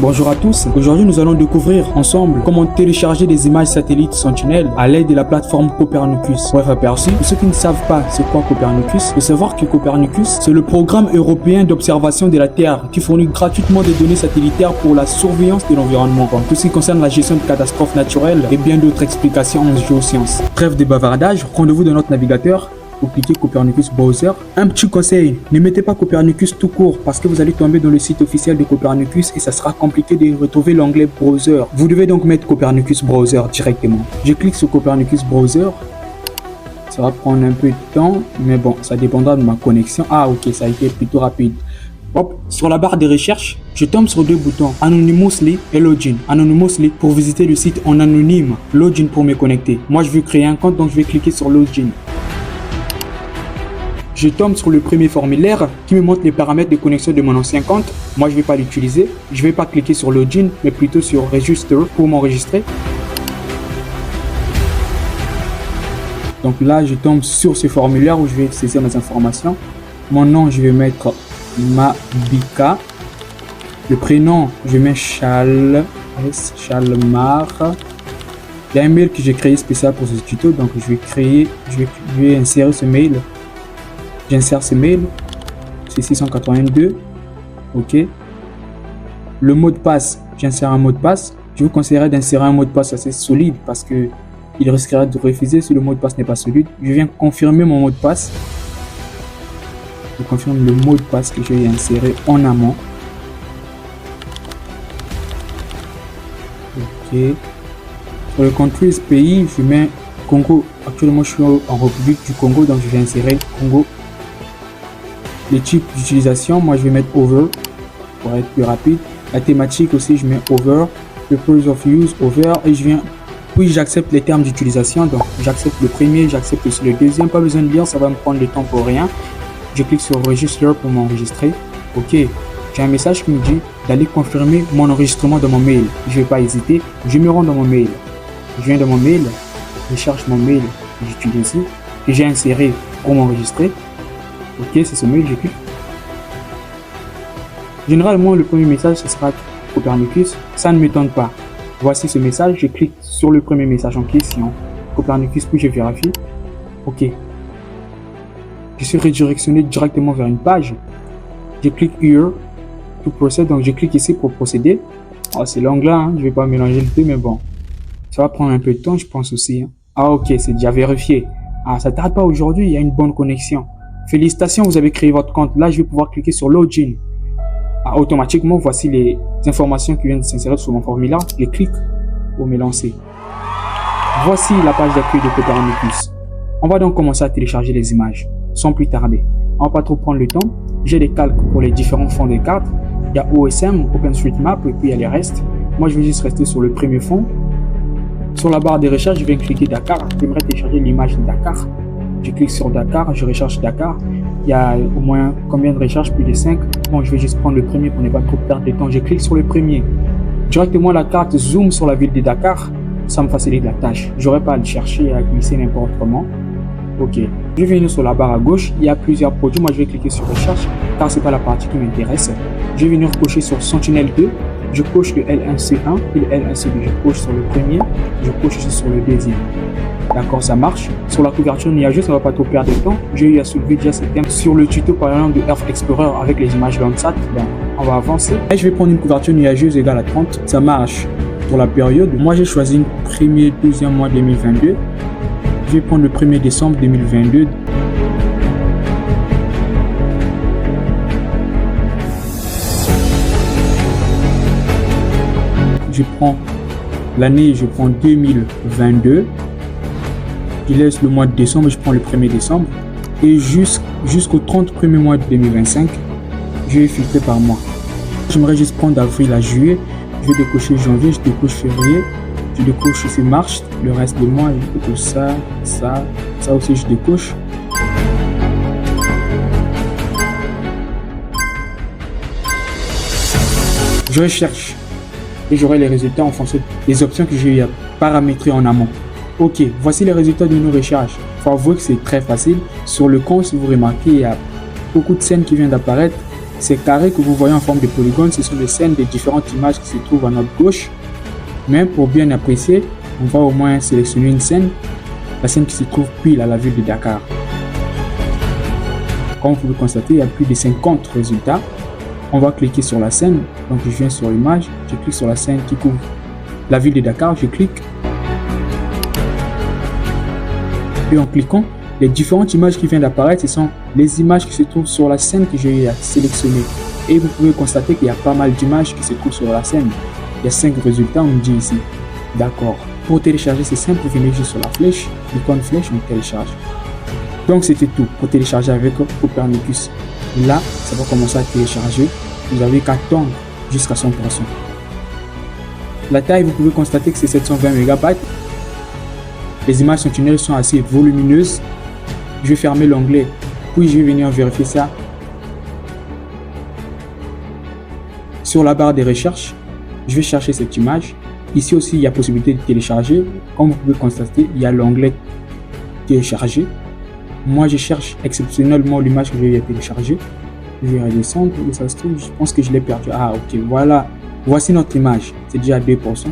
Bonjour à tous, aujourd'hui nous allons découvrir ensemble comment télécharger des images satellites Sentinel à l'aide de la plateforme Copernicus. Bref aperçu, pour ceux qui ne savent pas c'est quoi Copernicus, il faut savoir que Copernicus c'est le programme européen d'observation de la Terre qui fournit gratuitement des données satellitaires pour la surveillance de l'environnement, tout ce qui concerne la gestion de catastrophes naturelles et bien d'autres explications en géosciences. Trêve de bavardage, rendez-vous dans notre navigateur. Vous cliquez Copernicus Browser. Un petit conseil, ne mettez pas Copernicus tout court parce que vous allez tomber dans le site officiel de Copernicus et ça sera compliqué de retrouver l'onglet Browser. Vous devez donc mettre Copernicus Browser directement. Je clique sur Copernicus Browser. Ça va prendre un peu de temps, mais bon, ça dépendra de ma connexion. Ah ok, ça a été plutôt rapide. Hop, sur la barre de recherche, je tombe sur deux boutons, Anonymously et Login. Anonymously pour visiter le site en anonyme, Login pour me connecter. Moi je veux créer un compte donc je vais cliquer sur Login. Je tombe sur le premier formulaire qui me montre les paramètres de connexion de mon ancien compte. Moi, je ne vais pas l'utiliser. Je ne vais pas cliquer sur Login, mais plutôt sur Register pour m'enregistrer. Donc là, je tombe sur ce formulaire où je vais saisir mes informations. Mon nom, je vais mettre Mabika. Le prénom, je mets Charles Mar. Il y a un mail que j'ai créé spécial pour ce tuto, donc je vais insérer ce mail. J'insère ce mail, c'est 682, ok. Le mot de passe, j'insère un mot de passe. Je vous conseillerais d'insérer un mot de passe assez solide parce que il risquera de refuser si le mot de passe n'est pas solide. Je viens confirmer mon mot de passe. Je confirme le mot de passe que j'ai inséré en amont. Ok. Sur le countries pays, je mets Congo. Actuellement, je suis en République du Congo, donc je vais insérer Congo. Les types d'utilisation, moi je vais mettre over pour être plus rapide. La thématique aussi, je mets over. Le purpose of use, over. Et puis j'accepte les termes d'utilisation. Donc j'accepte le premier, j'accepte aussi le deuxième. Pas besoin de lire, ça va me prendre le temps pour rien. Je clique sur Register pour m'enregistrer. Ok, j'ai un message qui me dit d'aller confirmer mon enregistrement dans mon mail. Je ne vais pas hésiter, je me rends dans mon mail. Je viens dans mon mail, je cherche mon mail que j'utilise ici, que j'ai inséré pour m'enregistrer. Ok, c'est ce mail, je clique. Généralement, le premier message, ce sera Copernicus. Ça ne m'étonne pas. Voici ce message, je clique sur le premier message en question. Copernicus, puis je vérifie. Ok. Je suis redirectionné directement vers une page. Je clique Here to proceed. Donc, je clique ici pour procéder. Oh, c'est l'onglet, hein. Je ne vais pas mélanger le deux, mais bon. Ça va prendre un peu de temps, je pense aussi. Hein. Ah, ok, c'est déjà vérifié. Ah, ça ne tarde pas aujourd'hui, il y a une bonne connexion. Félicitations, vous avez créé votre compte. Là, je vais pouvoir cliquer sur Login. Ah, automatiquement, voici les informations qui viennent de s'insérer sur mon formulaire. Je clique pour me lancer. Voici la page d'accueil de Copernicus. On va donc commencer à télécharger les images, sans plus tarder. On ne va pas trop prendre le temps. J'ai des calques pour les différents fonds des cartes. Il y a OSM, OpenStreetMap, et puis il y a les restes. Moi, je vais juste rester sur le premier fond. Sur la barre de recherche, je viens cliquer Dakar. J'aimerais télécharger l'image de Dakar. Je clique sur Dakar, je recherche Dakar. Il y a au moins combien de recherches? Plus de 5. Bon, je vais juste prendre le premier pour ne pas trop perdre de temps. Je clique sur le premier. Directement, la carte zoom sur la ville de Dakar. Ça me facilite la tâche. J'aurais pas à le chercher et à glisser n'importe comment. Ok. Je vais venir sur la barre à gauche. Il y a plusieurs produits. Moi, je vais cliquer sur recherche car c'est pas la partie qui m'intéresse. Je vais venir cocher sur Sentinel 2. Je coche le L1C1 et le L1C2. Je coche sur le premier. Je coche aussi sur le deuxième. D'accord, ça marche. Sur la couverture nuageuse, on ne va pas trop perdre de temps. J'ai eu à soulever déjà ce thème sur le tuto par exemple de Earth Explorer avec les images Landsat. Donc, on va avancer. Et je vais prendre une couverture nuageuse égale à 30. Ça marche pour la période. Moi, j'ai choisi le premier, deuxième mois 2022. Je vais prendre le 1er décembre 2022. Je prends l'année, je prends 2022. Je laisse le mois de décembre, je prends le 1er décembre. Et jusqu'au 30 premier mois de 2025, je vais filtrer par mois. J'aimerais juste prendre d'avril à juillet. Je vais décocher janvier, je décoche février. Je décoche aussi mars, le reste des mois, je décoche ça aussi je décoche. Je recherche et j'aurai les résultats en fonction des options que j'ai paramétrées en amont. Ok, voici les résultats de nos recherches. Il faut avouer que c'est très facile. Sur le compte, si vous remarquez, il y a beaucoup de scènes qui viennent d'apparaître. Ces carrés que vous voyez en forme de polygone, ce sont les scènes des différentes images qui se trouvent à notre gauche. Mais pour bien apprécier, on va au moins sélectionner une scène, la scène qui se trouve pile à la ville de Dakar. Comme vous pouvez constater, il y a plus de 50 résultats. On va cliquer sur la scène, donc je viens sur l'image, je clique sur la scène qui couvre la ville de Dakar, je clique. Et en cliquant, les différentes images qui viennent d'apparaître, ce sont les images qui se trouvent sur la scène que j'ai sélectionnée. Et vous pouvez constater qu'il y a pas mal d'images qui se trouvent sur la scène. Il y a 5 résultats, on me dit ici. D'accord. Pour télécharger, c'est simple, vous venez juste sur la flèche, l'icône flèche, on télécharge. Donc c'était tout pour télécharger avec Copernicus. Là, ça va commencer à télécharger. Vous avez qu'à attendre jusqu'à 100%. La taille, vous pouvez constater que c'est 720 MB. Les images sentinelles sont assez volumineuses. Je vais fermer l'onglet, puis je vais venir vérifier ça. Sur la barre des recherches, je vais chercher cette image. Ici aussi, il y a possibilité de télécharger. Comme vous pouvez constater, il y a l'onglet télécharger. Moi, je cherche exceptionnellement l'image que j'ai téléchargée. Je vais redescendre et ça se trouve, je pense que je l'ai perdu. Ah, ok, voilà. Voici notre image. C'est déjà 2%.